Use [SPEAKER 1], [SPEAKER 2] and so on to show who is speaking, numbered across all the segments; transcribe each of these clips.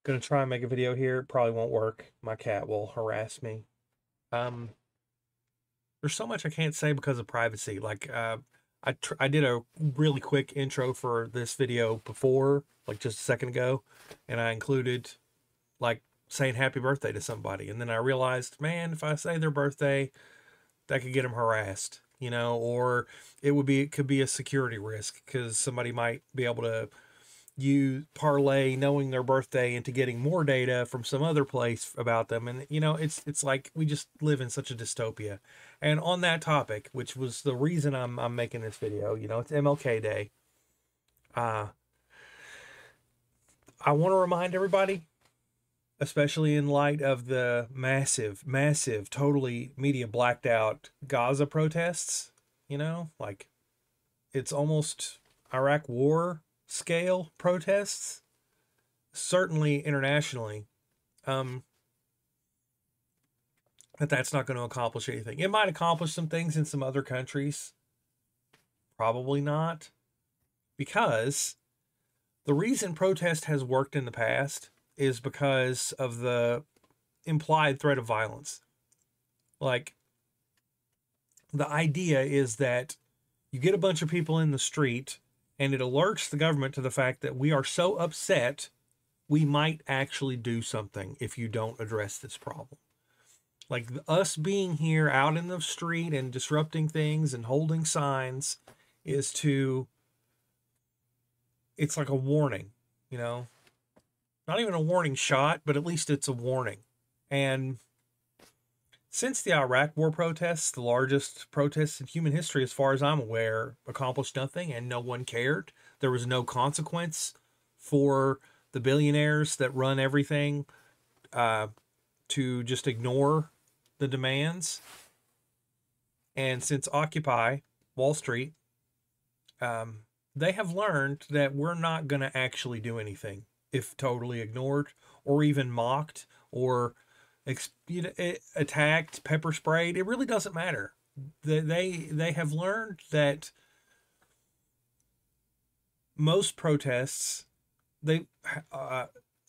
[SPEAKER 1] Gonna try and make a video here. Probably won't work. My cat will harass me. Um, there's so much I can't say because of privacy. I did a really quick intro for this video before, like just a second ago, and I included like saying happy birthday to somebody, and then I realized, man, if I say their birthday, that could get them harassed, or it could be a security risk because somebody might be able to you parlay knowing their birthday into getting more data from some other place about them. And it's like we just live in such a dystopia. And on that topic, which was the reason I'm making this video, it's MLK Day. uh I want to remind everybody, especially in light of the massive totally media blacked out Gaza protests, like it's almost Iraq war scale protests, certainly internationally, um, that's not going to accomplish anything. It might accomplish some things in some other countries, probably not, because the reason protest has worked in the past is because of the implied threat of violence. Like, the idea is that you get a bunch of people in the street and it alerts the government to the fact that we are so upset we might actually do something if you don't address this problem. Like us being here out in the street and disrupting things and holding signs is it's like a warning, not even a warning shot, but at least it's a warning. And since the Iraq war protests, the largest protests in human history, as far as I'm aware, accomplished nothing and no one cared. There was no consequence for the billionaires that run everything to just ignore the demands. And since Occupy Wall Street, they have learned that we're not going to actually do anything if totally ignored or even mocked or attacked, pepper sprayed. It really doesn't matter. They have learned that most protests, they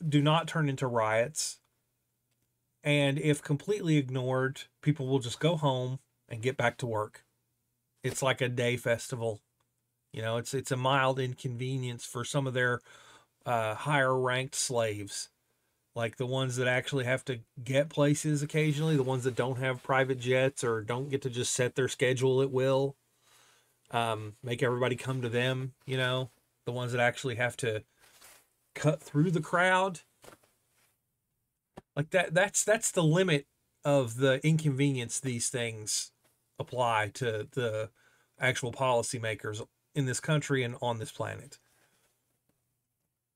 [SPEAKER 1] do not turn into riots, and if completely ignored, people will just go home and get back to work. It's like a day festival. It's a mild inconvenience for some of their higher ranked slaves, like the ones that actually have to get places occasionally, the ones that don't have private jets or don't get to just set their schedule at will, make everybody come to them, the ones that actually have to cut through the crowd. Like that's the limit of the inconvenience these things apply to the actual policymakers in this country and on this planet.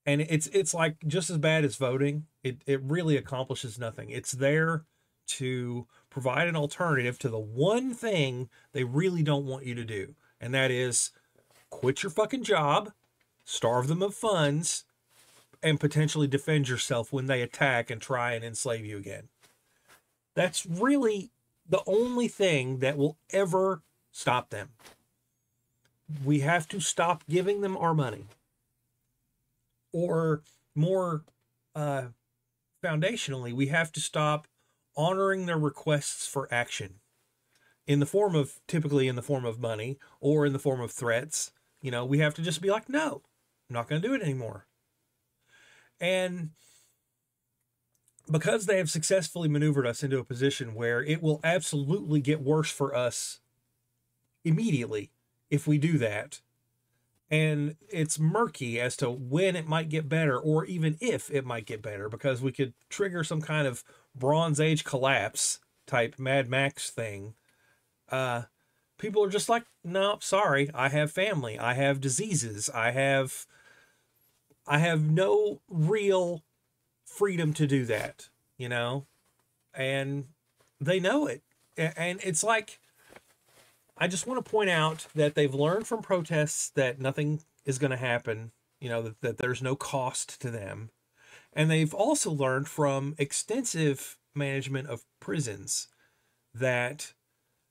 [SPEAKER 1] And it's like just as bad as voting. It really accomplishes nothing. It's there to provide an alternative to the one thing they really don't want you to do, and that is quit your fucking job, starve them of funds, and potentially defend yourself when they attack and try and enslave you again. That's really the only thing that will ever stop them. We have to stop giving them our money. Or more foundationally, we have to stop honoring their requests for action typically in the form of money or in the form of threats. We have to just be like, no, I'm not going to do it anymore. And because they have successfully maneuvered us into a position where it will absolutely get worse for us immediately if we do that, and it's murky as to when it might get better or even if it might get better, because we could trigger some kind of Bronze Age collapse type Mad Max thing. People are just like, no, sorry, I have family, I have diseases, I have no real freedom to do that, and they know it. And it's like, I just want to point out that they've learned from protests that nothing is going to happen, that there's no cost to them. And they've also learned from extensive management of prisons that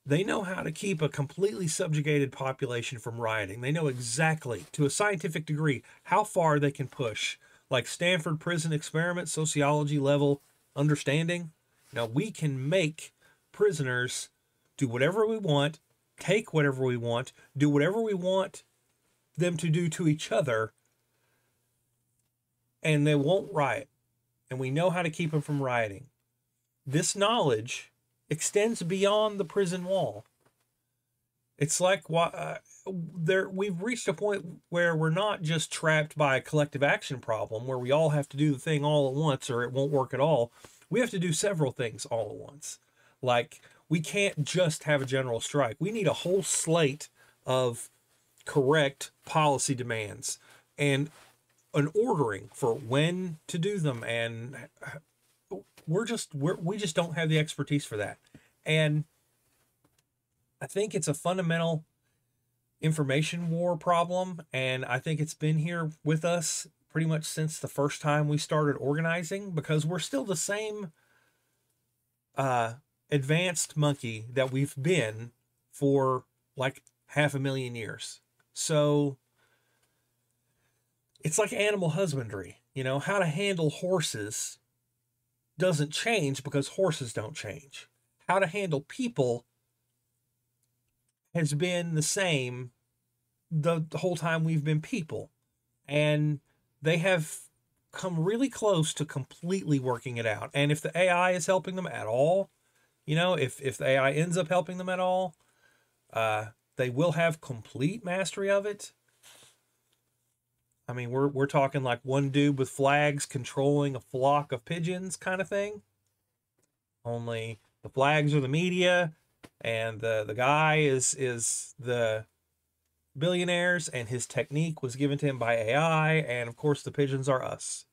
[SPEAKER 1] they know how to keep a completely subjugated population from rioting. They know exactly, to a scientific degree, how far they can push like Stanford prison experiment, sociology level understanding. Now we can make prisoners do whatever we want, take whatever we want, do whatever we want them to do to each other, and they won't riot. And we know how to keep them from rioting. This knowledge extends beyond the prison wall. It's like we've reached a point where we're not just trapped by a collective action problem where we all have to do the thing all at once or it won't work at all. We have to do several things all at once. Like, we can't just have a general strike. We need a whole slate of correct policy demands and an ordering for when to do them. And we just don't have the expertise for that. And I think it's a fundamental information war problem, and I think it's been here with us pretty much since the first time we started organizing, because we're still the same advanced monkey that we've been for like 500,000 years. So it's like animal husbandry, you know, how to handle horses doesn't change because horses don't change. How to handle people has been the same the whole time we've been people. And they have come really close to completely working it out. And if the AI is helping them at all, you know, if the AI ends up helping them at all, they will have complete mastery of it. I mean, we're talking like one dude with flags controlling a flock of pigeons kind of thing. Only the flags are the media, and the guy is the billionaires, and his technique was given to him by AI, and of course the pigeons are us.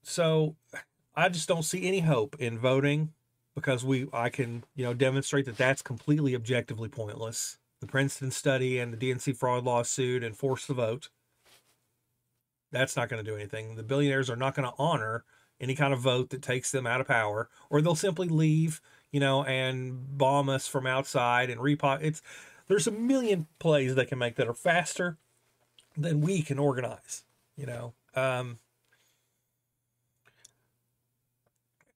[SPEAKER 1] So I just don't see any hope in voting, because I can, you know, demonstrate that that's completely objectively pointless. The Princeton study and the DNC fraud lawsuit and force the vote. That's not going to do anything. The billionaires are not going to honor any kind of vote that takes them out of power, or they'll simply leave, you know, and bomb us from outside and there's a million plays they can make that are faster than we can organize, you know.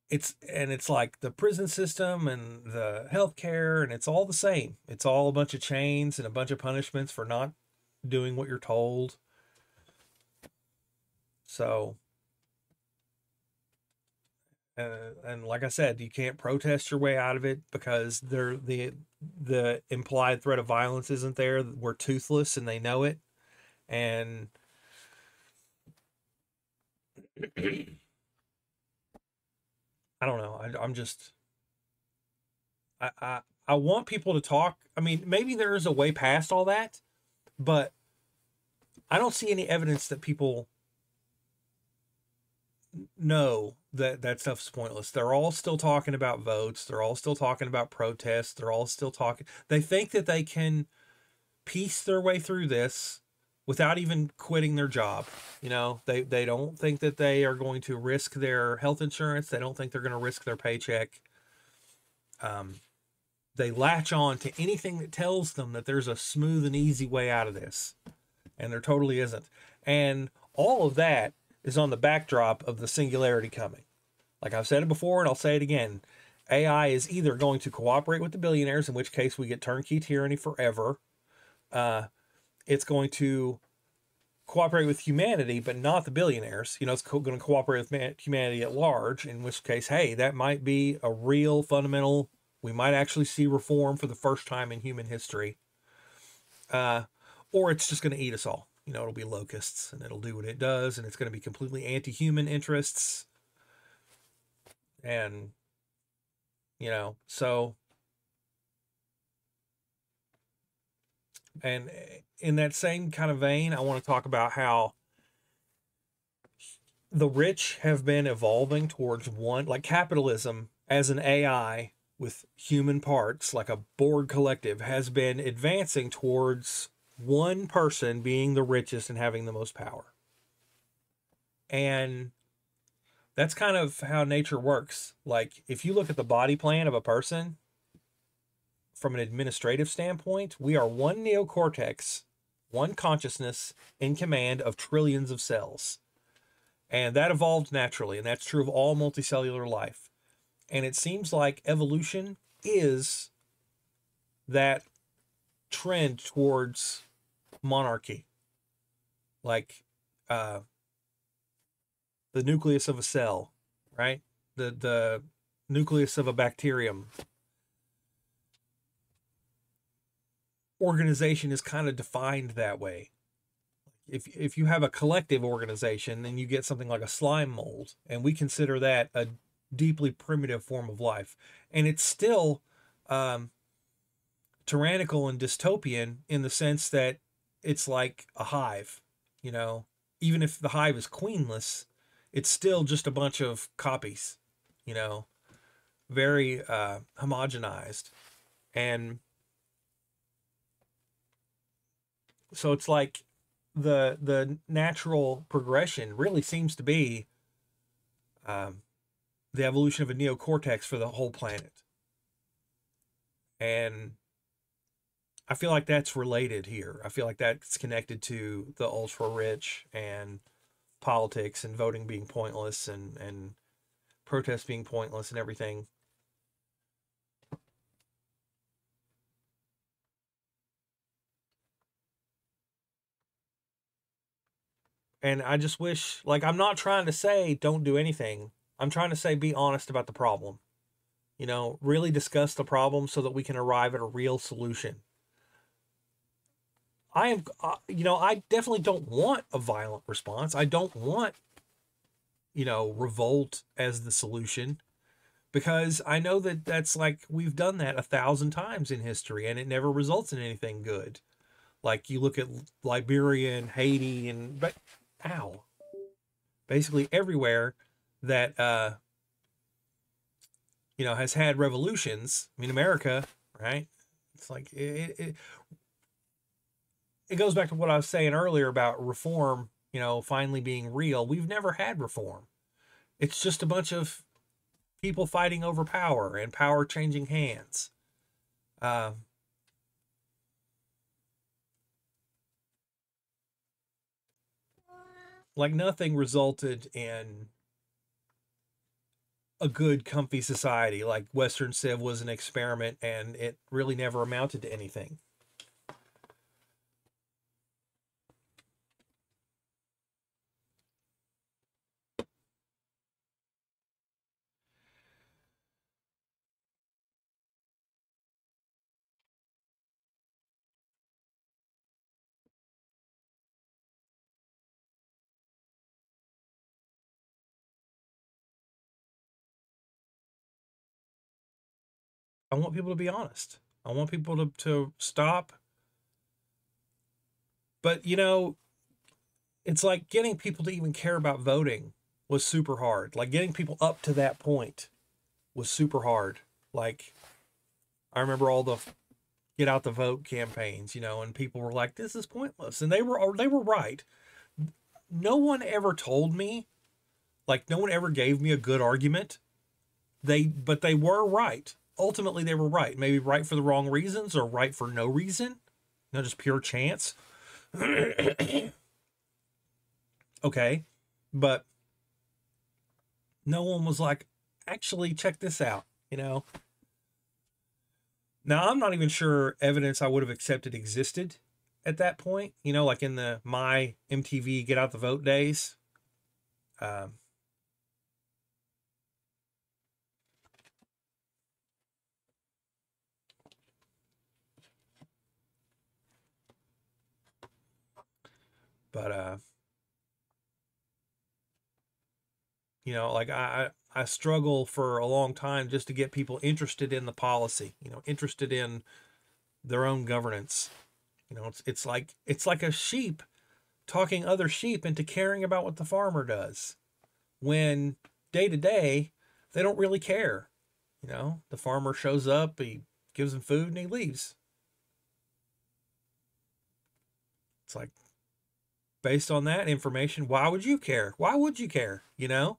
[SPEAKER 1] It's like the prison system and the healthcare, and it's all the same. It's all a bunch of chains and a bunch of punishments for not doing what you're told. So, and like I said, you can't protest your way out of it because the implied threat of violence isn't there. We're toothless and they know it. And I don't know. I'm just I want people to talk. I mean, maybe there is a way past all that, but I don't see any evidence that people know that that stuff's pointless. They're all still talking about votes. They're all still talking about protests. They're all still talking. They think that they can piece their way through this without even quitting their job. You know, they don't think that they are going to risk their health insurance. They don't think they're going to risk their paycheck. They latch on to anything that tells them that there's a smooth and easy way out of this, and there totally isn't. And all of that is on the backdrop of the singularity coming. Like I've said it before, and I'll say it again. AI is either going to cooperate with the billionaires, in which case we get turnkey tyranny forever. It's going to cooperate with humanity, but not the billionaires. You know, it's going to cooperate with humanity at large, in which case, hey, that might be a real fundamental. We might actually see reform for the first time in human history. Or it's just going to eat us all. You know, it'll be locusts, and it'll do what it does, and it's going to be completely anti-human interests. And, you know, so, and in that same kind of vein, I want to talk about how the rich have been evolving towards like capitalism as an AI with human parts, like a Borg collective, has been advancing towards one person being the richest and having the most power. And that's kind of how nature works. Like, if you look at the body plan of a person from an administrative standpoint, we are one neocortex, one consciousness in command of trillions of cells. And that evolved naturally, and that's true of all multicellular life. And it seems like evolution is that trend towards monarchy. Like the nucleus of a cell, right? The nucleus of a bacterium. Organization is kind of defined that way. If you have a collective organization, then you get something like a slime mold, and we consider that a deeply primitive form of life, and it's still tyrannical and dystopian in the sense that it's like a hive. You know, even if the hive is queenless, it's still just a bunch of copies. You know, very homogenized, and so it's like the natural progression really seems to be the evolution of a neocortex for the whole planet. And I feel like that's related here. I feel like that's connected to the ultra rich and politics and voting being pointless and protests being pointless and everything. And I just wish, like, I'm not trying to say don't do anything. I'm trying to say be honest about the problem. You know, really discuss the problem so that we can arrive at a real solution. I am, you know, I definitely don't want a violent response. I don't want, you know, revolt as the solution, because I know that that's like we've done that 1,000 times in history and it never results in anything good. Like you look at Liberia and Haiti and, but, ow, basically everywhere that, you know, has had revolutions. I mean, America, right? It's like it goes back to what I was saying earlier about reform, you know, finally being real. We've never had reform. It's just a bunch of people fighting over power and power changing hands. Uh, like nothing resulted in a good, comfy society. Like Western Civ was an experiment and it really never amounted to anything. I want people to be honest. I want people to stop. But, you know, it's like getting people to even care about voting was super hard. Like getting people up to that point was super hard. Like I remember all the get out the vote campaigns, you know, and people were like, "This is pointless," and they were right. No one ever told me, like, no one ever gave me a good argument. But they were right. Ultimately, they were right. Maybe right for the wrong reasons or right for no reason. You know, just pure chance. Okay, but no one was like, actually, check this out. You know, now, I'm not even sure evidence I would have accepted existed at that point, you know, like in the my MTV Get Out the Vote days. Um, but, you know, like I struggle for a long time just to get people interested in the policy, you know, interested in their own governance. You know, it's like a sheep talking other sheep into caring about what the farmer does when day to day they don't really care. You know, the farmer shows up, he gives them food, and he leaves. It's like, based on that information, why would you care? Why would you care? You know,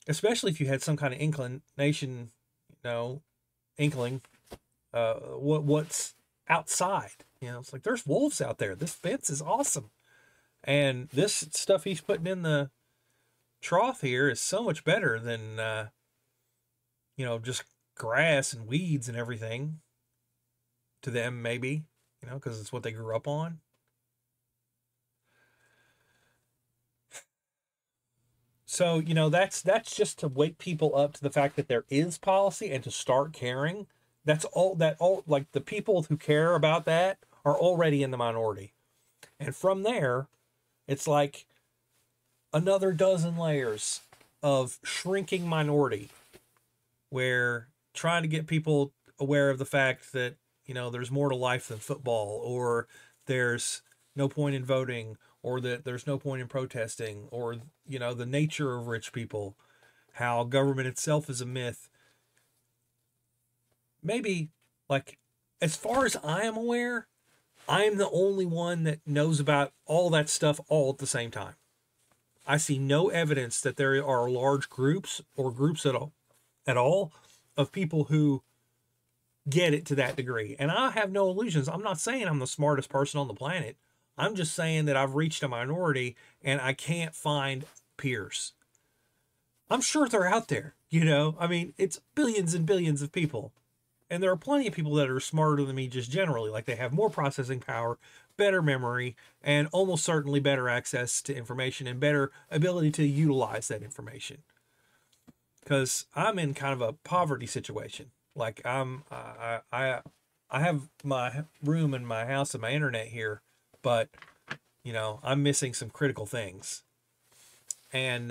[SPEAKER 1] especially if you had some kind of inclination, you know, inkling, what's outside. You know, it's like there's wolves out there. This fence is awesome. And this stuff he's putting in the trough here is so much better than just grass and weeds and everything to them, maybe, because it's what they grew up on. So, that's just to wake people up to the fact that there is policy and to start caring. That's all like the people who care about that are already in the minority. And from there, it's like another dozen layers of shrinking minority where trying to get people aware of the fact that, there's more to life than football, or there's no point in voting, or that there's no point in protesting, or, the nature of rich people, how government itself is a myth. Maybe, like, as far as I am aware, I'm the only one that knows about all that stuff all at the same time. I see no evidence that there are large groups or groups at all of people who get it to that degree. And I have no illusions. I'm not saying I'm the smartest person on the planet. I'm just saying that I've reached a minority and I can't find peers. I'm sure they're out there, I mean, it's billions and billions of people. And there are plenty of people that are smarter than me just generally. Like they have more processing power, better memory, and almost certainly better access to information and better ability to utilize that information. Because I'm in kind of a poverty situation. Like I have my room and my house and my internet here, but I'm missing some critical things. And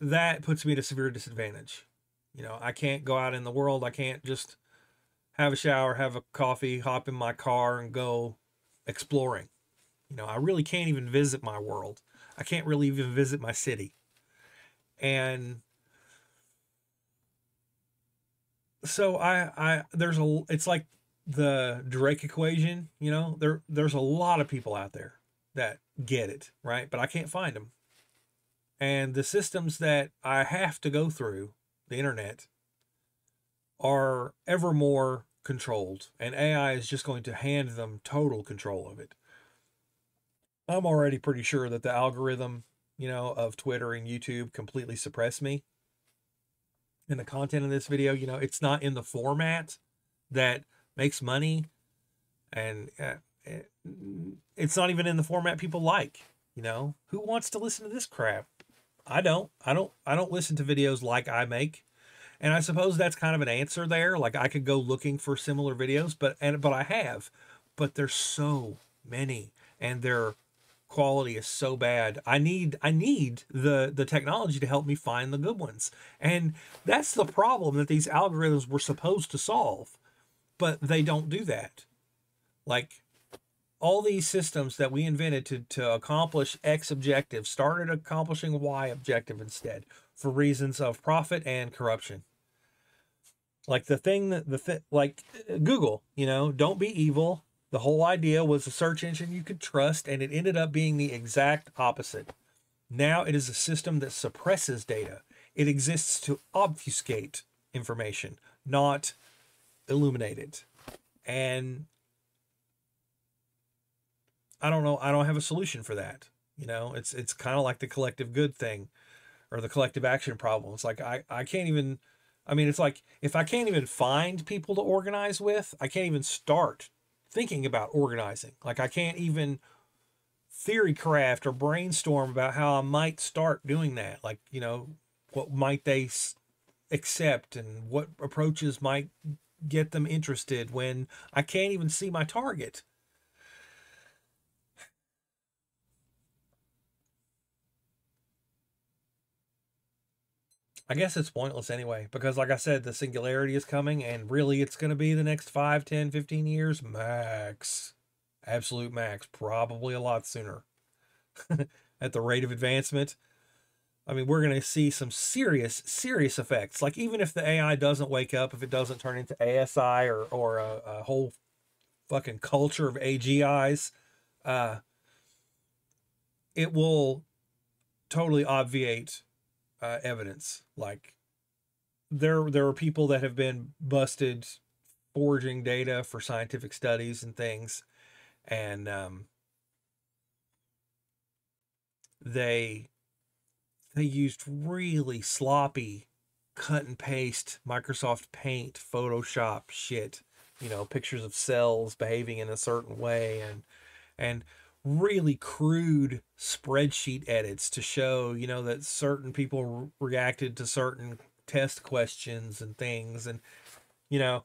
[SPEAKER 1] that puts me at a severe disadvantage. I can't go out in the world. I can't just have a shower, have a coffee, hop in my car and go exploring. I really can't even visit my world. I can't really even visit my city. And so it's like the Drake equation, there's a lot of people out there that get it, right? But I can't find them. And the systems that I have to go through, the internet, are ever more controlled, and AI is just going to hand them total control of it. I'm already pretty sure that the algorithm, of Twitter and YouTube completely suppress me. And the content of this video, it's not in the format that makes money, and it's not even in the format people like. Who wants to listen to this crap? I don't listen to videos like I make. And I suppose that's kind of an answer there. Like I could go looking for similar videos, but I have, but there's so many and their quality is so bad. I need the technology to help me find the good ones. And that's the problem that these algorithms were supposed to solve, but they don't do that. Like all these systems that we invented to accomplish X objective started accomplishing Y objective instead for reasons of profit and corruption. Like like Google, don't be evil. The whole idea was a search engine you could trust, and it ended up being the exact opposite. Now it is a system that suppresses data. It exists to obfuscate information, not illuminate it. And I don't know. I don't have a solution for that. It's kind of like the collective good thing or the collective action problem. It's like I can't even, I mean, it's like if I can't even find people to organize with, I can't even start thinking about organizing. Like I can't even theory craft or brainstorm about how I might start doing that. Like, what might they accept and what approaches might get them interested when I can't even see my target. I guess it's pointless anyway, because like I said, the singularity is coming and really it's going to be the next 5, 10, 15 years max. Absolute max. Probably a lot sooner. At the rate of advancement. I mean, we're going to see some serious, serious effects. Like even if the AI doesn't wake up, if it doesn't turn into ASI or a whole fucking culture of AGIs, it will totally obviate evidence. Like there are people that have been busted forging data for scientific studies and things, and they they used really sloppy cut and paste Microsoft Paint, Photoshop shit, pictures of cells behaving in a certain way, and really crude spreadsheet edits to show, that certain people reacted to certain test questions and things, and you know,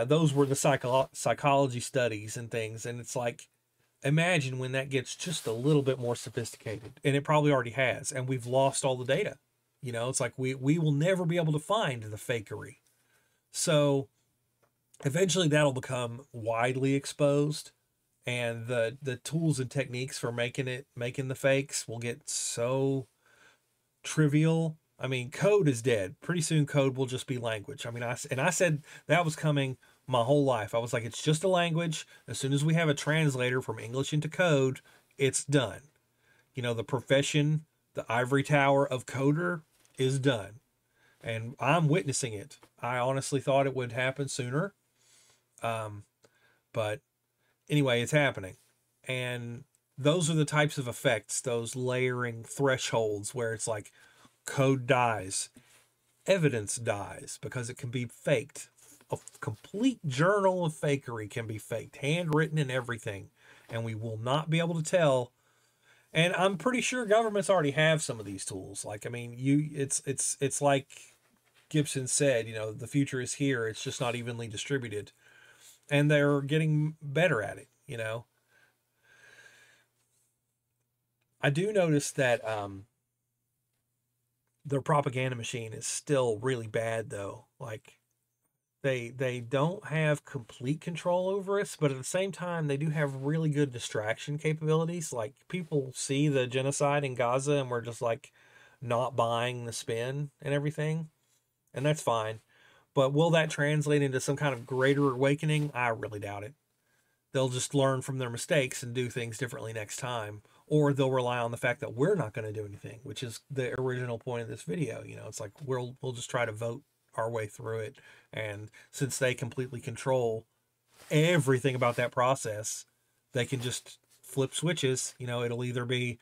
[SPEAKER 1] those were the psychology studies and things, and it's like, imagine when that gets just a little bit more sophisticated, and it probably already has, and we've lost all the data. It's like we will never be able to find the fakery. So eventually that'll become widely exposed, and the tools and techniques for making the fakes will get so trivial. I mean, code is dead. Pretty soon code will just be language. I mean, I said that was coming my whole life. I was like, it's just a language. As soon as we have a translator from English into code, it's done. The profession, the ivory tower of coder is done. And I'm witnessing it. I honestly thought it would happen sooner. But anyway, it's happening. And those are the types of effects, those layering thresholds where it's like code dies, evidence dies because it can be faked. A complete journal of fakery can be faked, handwritten and everything, and we will not be able to tell. And I'm pretty sure governments already have some of these tools. Like, I mean, it's like Gibson said, the future is here. It's just not evenly distributed, and they're getting better at it. I do notice that their propaganda machine is still really bad, though. Like, they don't have complete control over us, but at the same time they do have really good distraction capabilities. Like, people see the genocide in Gaza and we're just like not buying the spin and everything, and that's fine. But will that translate into some kind of greater awakening? I really doubt it. They'll just learn from their mistakes and do things differently next time, or they'll rely on the fact that we're not going to do anything, which is the original point of this video. It's like we'll just try to vote our way through it, and since they completely control everything about that process, they can just flip switches. It'll either be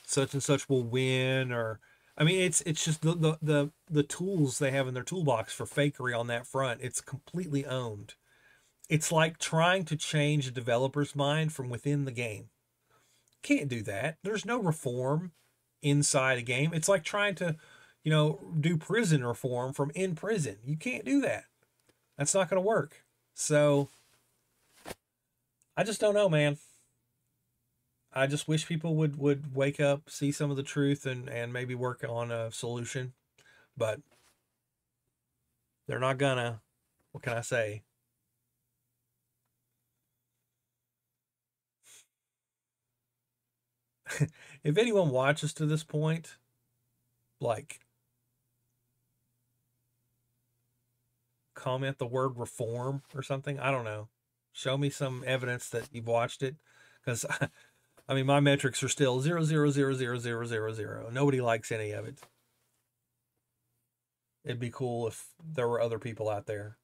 [SPEAKER 1] such and such will win, or I mean, it's just the tools they have in their toolbox for fakery on that front. It's completely owned. It's like trying to change a developer's mind from within the game. Can't do that. There's no reform inside a game. It's like trying to, do prison reform from in prison. You can't do that. That's not going to work. So I just don't know, man. I just wish people would wake up, see some of the truth, and maybe work on a solution. But they're not gonna. What can I say? If anyone watches to this point, like, comment the word reform or something. I don't know. Show me some evidence that you've watched it, because I mean, my metrics are still 0.0000000. Nobody likes any of it. It'd be cool if there were other people out there